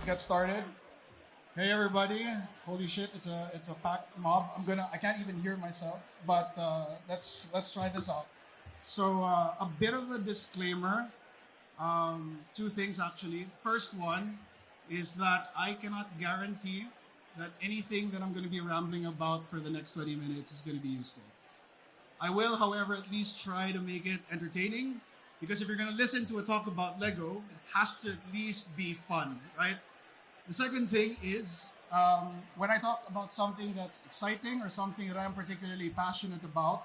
get started. Hey everybody! Holy shit! It's a packed mob. I can't even hear myself. But let's try this out. So a bit of a disclaimer. Two things actually. First one is that I cannot guarantee that anything that I'm going to be rambling about for the next 20 minutes is going to be useful. I will, however, at least try to make it entertaining because if you're going to listen to a talk about Lego, it has to at least be fun, right? The second thing is when I talk about something that's exciting or something that I'm particularly passionate about,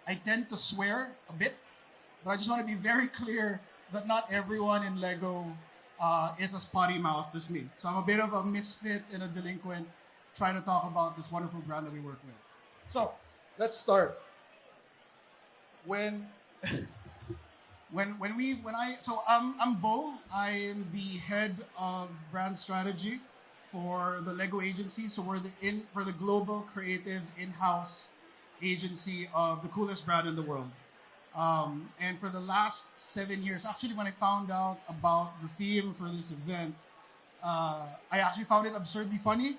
I tend to swear a bit, but I just want to be very clear that not everyone in Lego is as potty mouthed as me. So I'm a bit of a misfit and a delinquent trying to talk about this wonderful brand that we work with. So let's start. When I'm Beau. I am the head of brand strategy for the Lego agency. So we're for the global creative in-house agency of the coolest brand in the world. And for the last 7 years, actually, when I found out about the theme for this event, I actually found it absurdly funny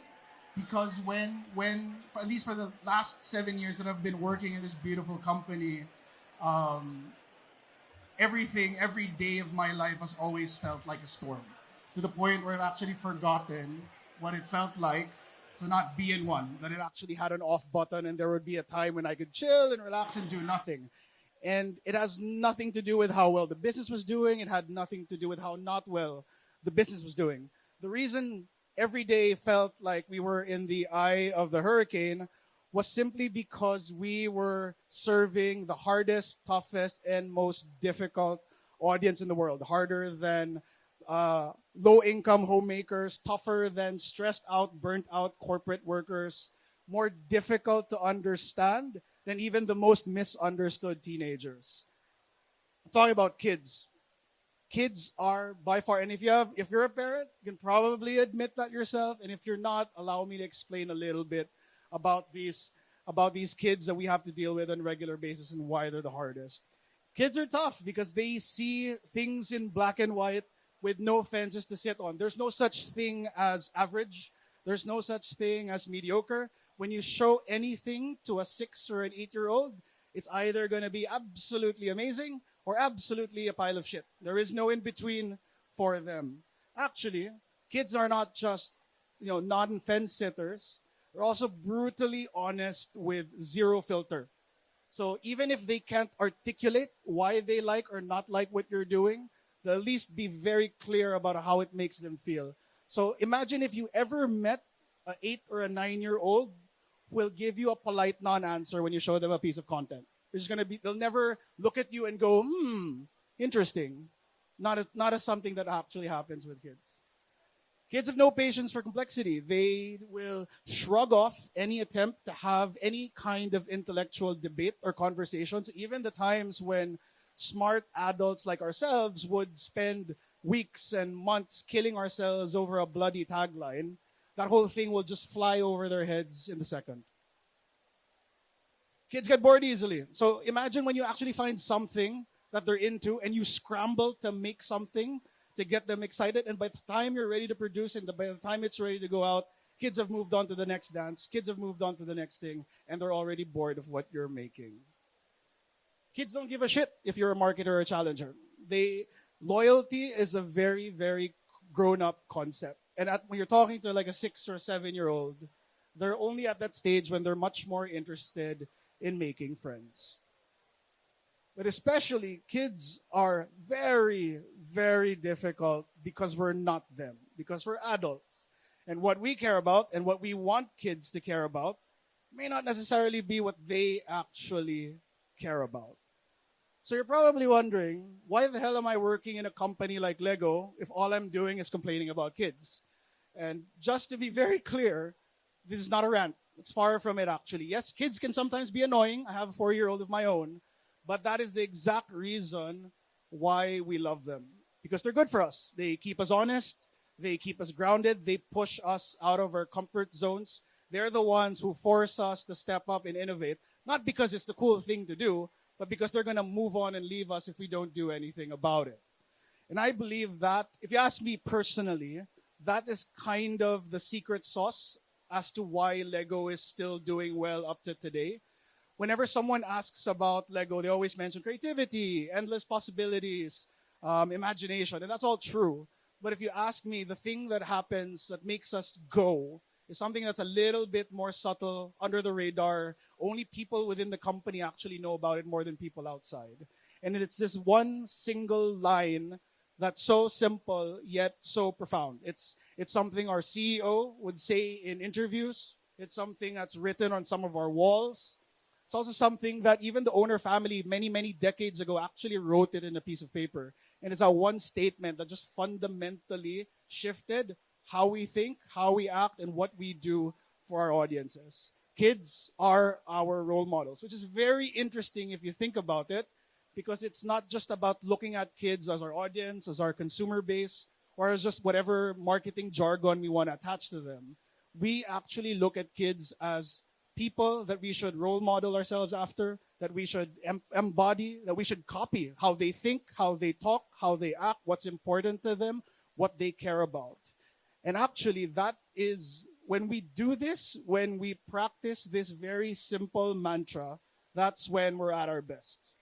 because at least for the last 7 years that I've been working in this beautiful company, every day of my life has always felt like a storm, to the point where I've actually forgotten what it felt like to not be in one, that it actually had an off button and there would be a time when I could chill and relax and do nothing. And it has nothing to do with how well the business was doing. It had nothing to do with how not well the business was doing. The reason every day felt like we were in the eye of the hurricane was simply because we were serving the hardest, toughest, and most difficult audience in the world. Harder than low-income homemakers, tougher than stressed-out, burnt-out corporate workers, more difficult to understand than even the most misunderstood teenagers. I'm talking about kids. Kids are by far, and if you're a parent, you can probably admit that yourself. And if you're not, allow me to explain a little bit about these kids that we have to deal with on a regular basis and why they're the hardest. Kids are tough because they see things in black and white with no fences to sit on. There's no such thing as average. There's no such thing as mediocre. When you show anything to a 6 or an 8-year-old, it's either going to be absolutely amazing or absolutely a pile of shit. There is no in between for them. Actually, kids are not just, non-fence sitters. They're also brutally honest with zero filter. So even if they can't articulate why they like or not like what you're doing, they'll at least be very clear about how it makes them feel. So imagine if you ever met an 8 or a 9-year-old who will give you a polite non-answer when you show them a piece of content. They'll never look at you and go, interesting. Not as something that actually happens with kids. Kids have no patience for complexity. They will shrug off any attempt to have any kind of intellectual debate or conversations, even the times when smart adults like ourselves would spend weeks and months killing ourselves over a bloody tagline. That whole thing will just fly over their heads in a second. Kids get bored easily. So imagine when you actually find something that they're into and you scramble to make something to get them excited, and by the time you're ready to produce and by the time it's ready to go out, kids have moved on to the next dance, kids have moved on to the next thing, and they're already bored of what you're making. Kids don't give a shit if you're a marketer or a challenger. Loyalty is a very, very grown-up concept. And when you're talking to like a 6 or 7-year-old, they're only at that stage when they're much more interested in making friends. But especially kids are very, very difficult because we're not them, because we're adults. And what we care about and what we want kids to care about may not necessarily be what they actually care about. So you're probably wondering, why the hell am I working in a company like Lego if all I'm doing is complaining about kids? And just to be very clear, this is not a rant. It's far from it, actually. Yes, kids can sometimes be annoying. I have a 4-year-old of my own. But that is the exact reason why we love them. Because they're good for us. They keep us honest. They keep us grounded. They push us out of our comfort zones. They're the ones who force us to step up and innovate. Not because it's the cool thing to do, but because they're going to move on and leave us if we don't do anything about it. And I believe that, if you ask me personally, that is kind of the secret sauce as to why Lego is still doing well up to today. Whenever someone asks about Lego, they always mention creativity, endless possibilities, imagination, and that's all true. But if you ask me, the thing that happens that makes us go is something that's a little bit more subtle, under the radar. Only people within the company actually know about it more than people outside. And it's this one single line that's so simple yet so profound. It's something our CEO would say in interviews. It's something that's written on some of our walls. It's also something that even the owner family many, many decades ago actually wrote it in a piece of paper. And it's a one statement that just fundamentally shifted how we think, how we act, and what we do for our audiences. Kids are our role models, which is very interesting if you think about it, because it's not just about looking at kids as our audience, as our consumer base, or as just whatever marketing jargon we want to attach to them. We actually look at kids as people that we should role model ourselves after, that we should embody, that we should copy how they think, how they talk, how they act, what's important to them, what they care about. And actually, that is when we do this, when we practice this very simple mantra, that's when we're at our best.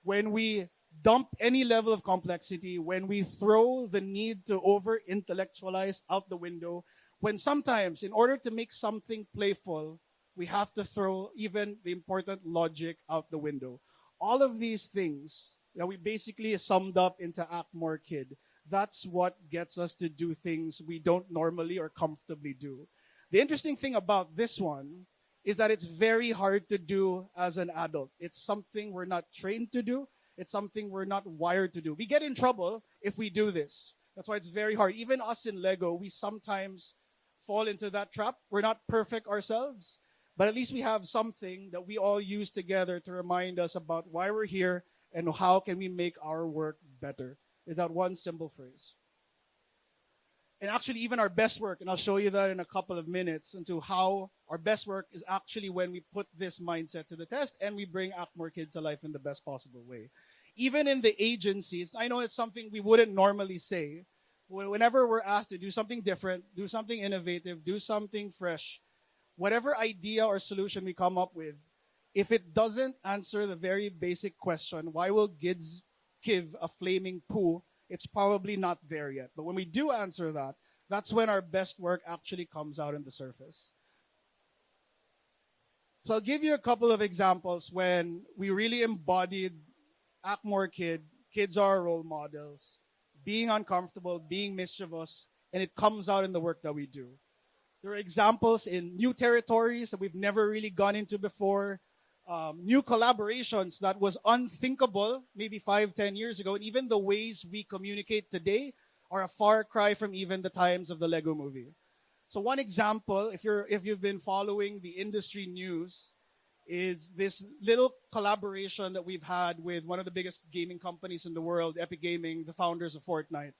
When we dump any level of complexity, when we throw the need to over intellectualize out the window, when sometimes, in order to make something playful, we have to throw even the important logic out the window. All of these things that we basically summed up into Act More Kid, that's what gets us to do things we don't normally or comfortably do. The interesting thing about this one is that it's very hard to do as an adult. It's something we're not trained to do. It's something we're not wired to do. We get in trouble if we do this. That's why it's very hard. Even us in Lego, we sometimes fall into that trap. We're not perfect ourselves, but at least we have something that we all use together to remind us about why we're here and how can we make our work better. Is that one simple phrase. And actually, even our best work, and I'll show you that in a couple of minutes, into how our best work is actually when we put this mindset to the test and we bring Act More Kid to life in the best possible way. Even in the agencies, I know it's something we wouldn't normally say. Whenever we're asked to do something different, do something innovative, do something fresh, whatever idea or solution we come up with, if it doesn't answer the very basic question, why will kids give a flaming poo? It's probably not there yet. But when we do answer that, that's when our best work actually comes out in the surface. So I'll give you a couple of examples when we really embodied Act More Kid, kids are our role models, being uncomfortable, being mischievous, and it comes out in the work that we do. There are examples in new territories that we've never really gone into before, new collaborations that was unthinkable maybe 5, 10 years ago, and even the ways we communicate today are a far cry from even the times of the Lego movie. So one example, if you've been following the industry news, is this little collaboration that we've had with one of the biggest gaming companies in the world, Epic Gaming, the founders of Fortnite.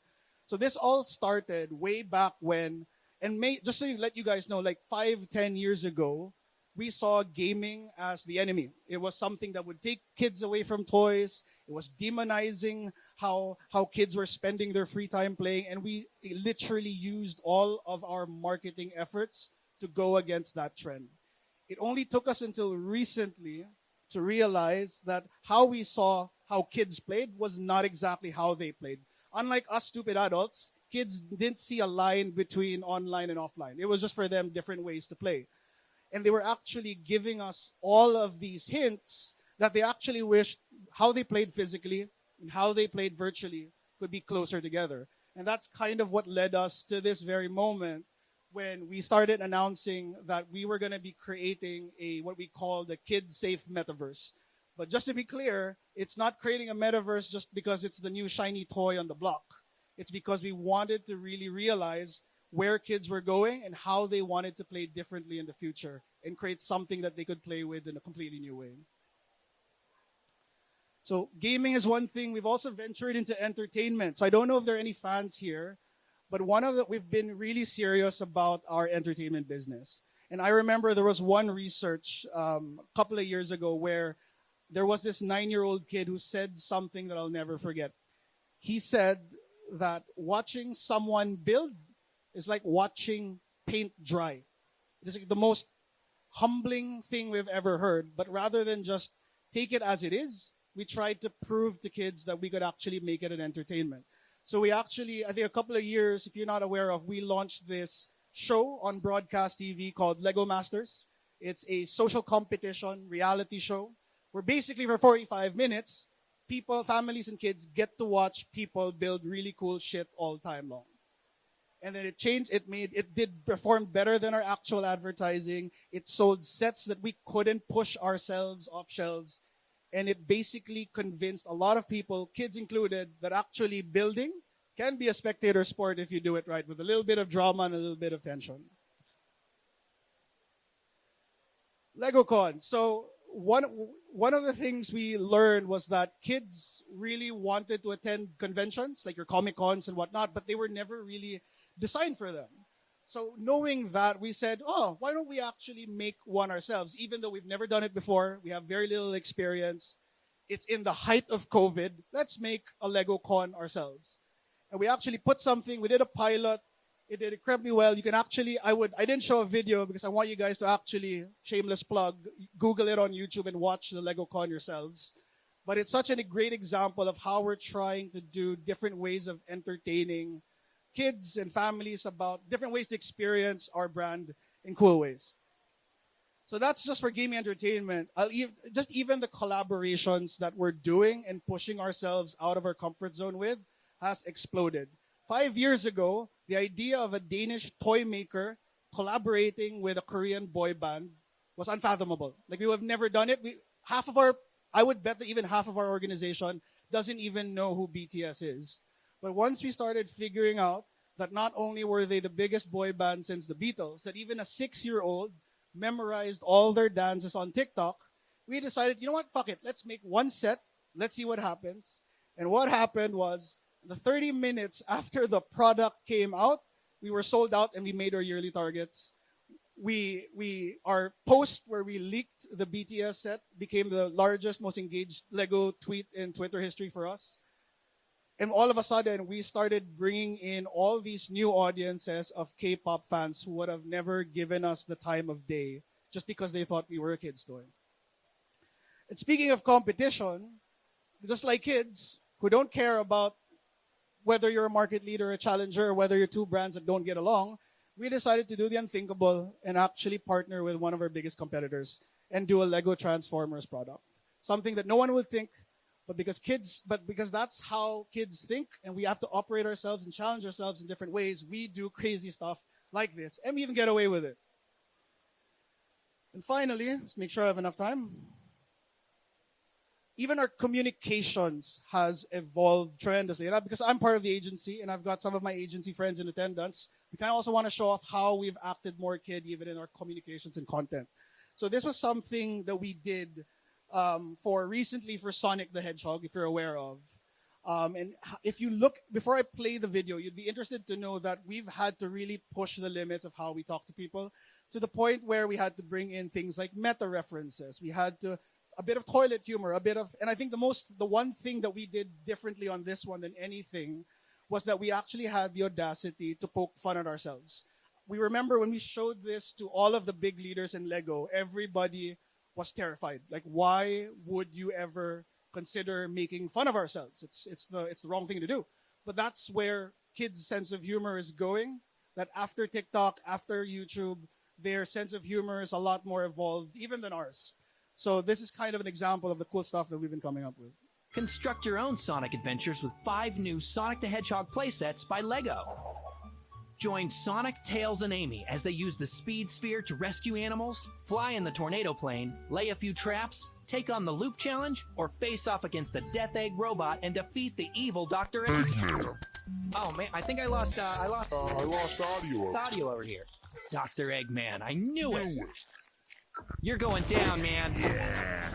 So this all started way back when, and just to let you guys know, like 5, 10 years ago, we saw gaming as the enemy. It was something that would take kids away from toys. It was demonizing how kids were spending their free time playing. And we literally used all of our marketing efforts to go against that trend. It only took us until recently to realize that how we saw how kids played was not exactly how they played. Unlike us stupid adults, kids didn't see a line between online and offline. It was just for them different ways to play. And they were actually giving us all of these hints that they actually wished how they played physically and how they played virtually could be closer together. And that's kind of what led us to this very moment when we started announcing that we were going to be creating what we call the kid-safe metaverse. But just to be clear, it's not creating a metaverse just because it's the new shiny toy on the block. It's because we wanted to really realize where kids were going and how they wanted to play differently in the future and create something that they could play with in a completely new way. So gaming is one thing. We've also ventured into entertainment. So I don't know if there are any fans here, but we've been really serious about our entertainment business. And I remember there was one research a couple of years ago where there was this 9-year-old kid who said something that I'll never forget. He said that watching someone build is like watching paint dry. It is like the most humbling thing we've ever heard. But rather than just take it as it is, we tried to prove to kids that we could actually make it an entertainment. So we actually, I think a couple of years, if you're not aware of, we launched this show on broadcast TV called Lego Masters. It's a social competition reality show where basically for 45 minutes, people, families and kids get to watch people build really cool shit all time long. And then it changed, it did perform better than our actual advertising. It sold sets that we couldn't push ourselves off shelves. And it basically convinced a lot of people, kids included, that actually building can be a spectator sport if you do it right, with a little bit of drama and a little bit of tension. LegoCon. So one of the things we learned was that kids really wanted to attend conventions, like your Comic Cons and whatnot, but they were never really designed for them. So knowing that, we said, oh, why don't we actually make one ourselves? Even though we've never done it before, we have very little experience. It's in the height of COVID. Let's make a LegoCon ourselves. And we actually we did a pilot. It did incredibly well. You can actually, I didn't show a video because I want you guys to actually, shameless plug, Google it on YouTube and watch the LegoCon yourselves. But it's such a great example of how we're trying to do different ways of entertaining kids and families about different ways to experience our brand in cool ways. So that's just for gaming entertainment. Just even the collaborations that we're doing and pushing ourselves out of our comfort zone with has exploded. 5 years ago, the idea of a Danish toy maker collaborating with a Korean boy band was unfathomable. Like, we would have never done it. I would bet that even half of our organization doesn't even know who BTS is. But once we started figuring out that not only were they the biggest boy band since the Beatles, that even a 6-year-old memorized all their dances on TikTok, we decided, you know what, fuck it. Let's make one set. Let's see what happens. And what happened was, the 30 minutes after the product came out, we were sold out and we made our yearly targets. Our post where we leaked the BTS set became the largest, most engaged Lego tweet in Twitter history for us. And all of a sudden, we started bringing in all these new audiences of K-pop fans who would have never given us the time of day just because they thought we were a kid's toy. And speaking of competition, just like kids who don't care about whether you're a market leader, a challenger, or whether you're two brands that don't get along, we decided to do the unthinkable and actually partner with one of our biggest competitors and do a Lego Transformers product. Something that no one would think, but because that's how kids think, and we have to operate ourselves and challenge ourselves in different ways, we do crazy stuff like this, and we even get away with it. And finally, let's make sure I have enough time. Even our communications has evolved tremendously. And because I'm part of the agency and I've got some of my agency friends in attendance, we kind of also want to show off how we've acted more kid even in our communications and content. So this was something that we did recently for Sonic the Hedgehog, if you're aware of. And if you look, before I play the video, you'd be interested to know that we've had to really push the limits of how we talk to people to the point where we had to bring in things like meta references. We had to a bit of toilet humor, and I think the one thing that we did differently on this one than anything was that we actually had the audacity to poke fun at ourselves. We remember when we showed this to all of the big leaders in Lego, everybody was terrified. Like, why would you ever consider making fun of ourselves? It's the wrong thing to do. But that's where kids' sense of humor is going. That after TikTok, after YouTube, their sense of humor is a lot more evolved, even than ours. So this is kind of an example of the cool stuff that we've been coming up with. Construct your own Sonic adventures with 5 new Sonic the Hedgehog playsets by LEGO. Join Sonic, Tails, and Amy as they use the Speed Sphere to rescue animals, fly in the tornado plane, lay a few traps, take on the Loop Challenge, or face off against the Death Egg robot and defeat the evil Dr. Egg. Oh man, I think I lost audio over here. Dr. Eggman, I knew it! You're going down, man. Yeah.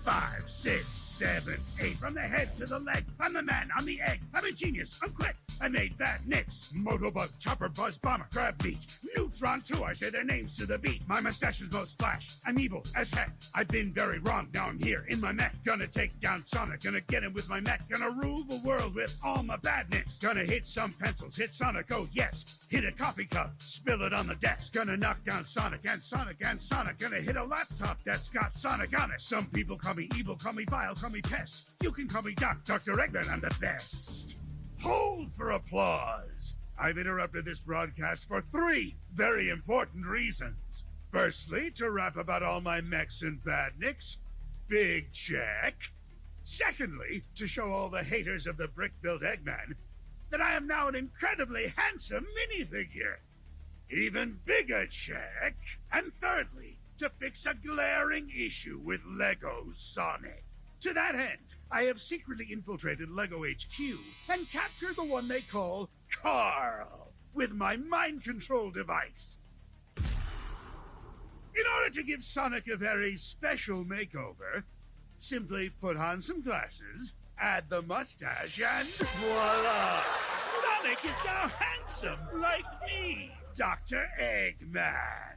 5, 6, 7, 8. From the head to the leg. I'm the man. I'm the egg. I'm a genius. I'm quick. I made bad nicks. Motobug, Chopper, Buzz, Bomber, Crab Meat. Neutron too, I say their names to the beat. My mustache is most flash. I'm evil as heck. I've been very wrong. Now I'm here in my mech. Gonna take down Sonic. Gonna get him with my mech. Gonna rule the world with all my bad nicks. Gonna hit some pencils. Hit Sonic, oh yes. Hit a coffee cup. Spill it on the desk. Gonna knock down Sonic and Sonic and Sonic. Gonna hit a laptop that's got Sonic on it. Some people call me evil, call me vile, call me pest. You can call me Dr. Eggman, I'm the best. Hold for applause. I've interrupted this broadcast for 3 very important reasons. Firstly, to rap about all my mechs and badniks. Big check. Secondly, to show all the haters of the brick-built Eggman that I am now an incredibly handsome minifigure. Even bigger check. And thirdly, to fix a glaring issue with Lego Sonic. To that end, I have secretly infiltrated Lego HQ and captured the one they call Carl with my mind control device. In order to give Sonic a very special makeover, simply put on some glasses, add the mustache, and voila! Sonic is now handsome like me, Dr. Eggman.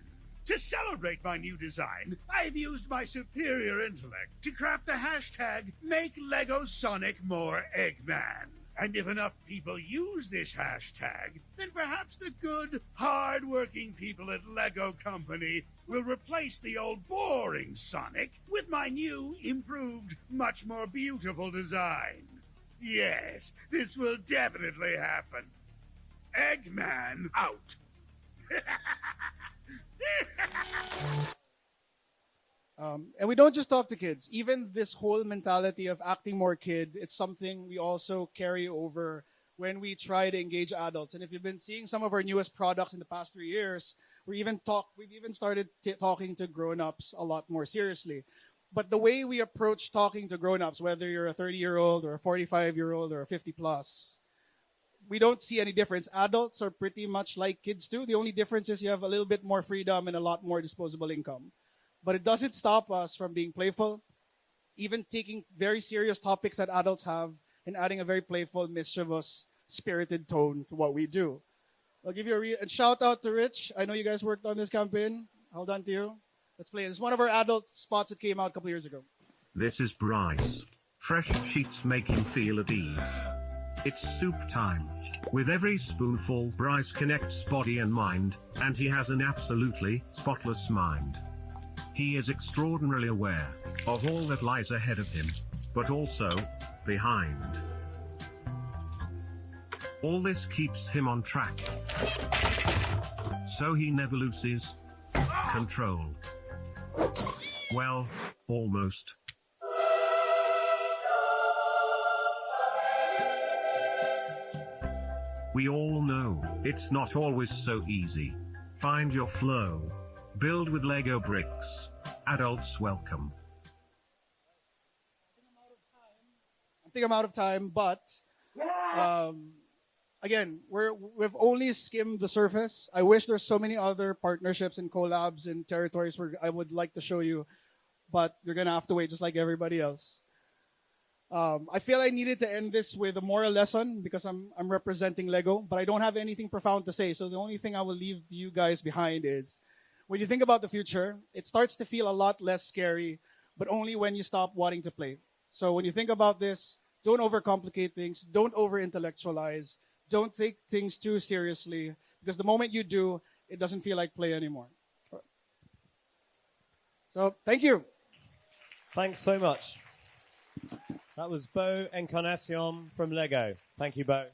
To celebrate my new design, I've used my superior intellect to craft the hashtag Make Lego Sonic More Eggman. And if enough people use this hashtag, then perhaps the good, hard-working people at Lego Company will replace the old boring Sonic with my new, improved, much more beautiful design. Yes, this will definitely happen. Eggman out. And we don't just talk to kids. Even this whole mentality of acting more kid, it's something we also carry over when we try to engage adults. And if you've been seeing some of our newest products in the past 3 years, we've even started talking to grown-ups a lot more seriously. But the way we approach talking to grown-ups, whether you're a 30-year-old or a 45-year-old or a 50-plus, we don't see any difference. Adults are pretty much like kids too. The only difference is you have a little bit more freedom and a lot more disposable income. But it doesn't stop us from being playful, even taking very serious topics that adults have and adding a very playful, mischievous, spirited tone to what we do. I'll give you a shout out to Rich. I know you guys worked on this campaign. Hold on to you. Let's play. This is one of our adult spots that came out a couple years ago. This is Bryce. Fresh sheets make him feel at ease. It's soup time. With every spoonful, Bryce connects body and mind, and he has an absolutely spotless mind. He is extraordinarily aware of all that lies ahead of him, but also behind. All this keeps him on track, so he never loses control. Well, almost. We all know it's not always so easy. Find your flow. Build with Lego bricks. Adults welcome. I think I'm out of time, but again, we've only skimmed the surface. I wish there's so many other partnerships and collabs and territories where I would like to show you, but you're gonna have to wait just like everybody else. I feel I needed to end this with a moral lesson because I'm representing Lego, but I don't have anything profound to say. So the only thing I will leave you guys behind is, when you think about the future, it starts to feel a lot less scary, but only when you stop wanting to play. So when you think about this, don't overcomplicate things, don't over-intellectualize, don't take things too seriously, because the moment you do, it doesn't feel like play anymore. So thank you. Thanks so much. That was Beau Encarnacion from Lego. Thank you, Beau.